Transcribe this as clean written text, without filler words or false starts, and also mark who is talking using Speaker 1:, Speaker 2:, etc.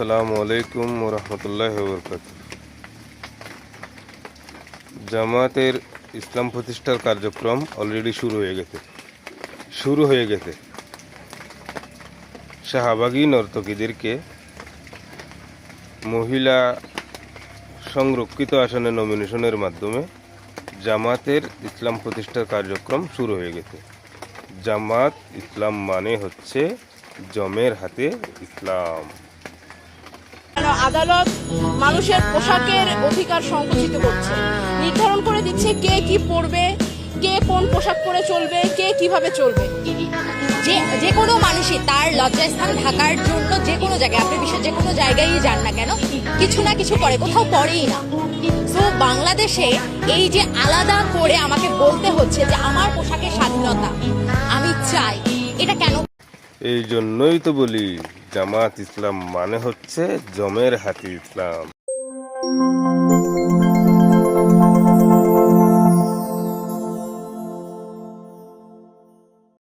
Speaker 1: আসসালামু আলাইকুম ওয়া রাহমাতুল্লাহি ওয়া বারাকাতুহু। জামায়াতের ইসলাম প্রতিষ্ঠার কার্যক্রম অলরেডি শুরু হয়ে গেছে। শাহবাগী নর্তকীদেরকে মহিলা সংরক্ষিত আসনে নমিনেশনের মাধ্যমে জামায়াতের ইসলাম প্রতিষ্ঠার কার্যক্রম শুরু হয়ে গেছে। জামাত ইসলাম মানে হচ্ছে জমের হাতে ইসলাম।
Speaker 2: আদালত মানুষের পোশাকের অধিকার সংকুচিত করছে, নির্ধারণ করে দিচ্ছে কে কি পরবে, কে কোন পোশাক পরে চলবে, কে কিভাবে চলবে।
Speaker 3: যে কোনো মানুষই তার লজ্জাস্থান ঢাকার জন্য যে কোনো জায়গায়, আপনি বিশ্বের যে কোনো জায়গায় যান না কেন, কিছু না কিছু পরে, কোথাও পরেই না। তো বাংলাদেশে এই যে আলাদা করে আমাকে বলতে হচ্ছে যে আমার পোশাকের স্বাধীনতা আমি চাই, এটা কেন?
Speaker 1: এই জন্যই তো বলি জামাত ইসলাম মানে হচ্ছে জমের হাতে ইসলাম।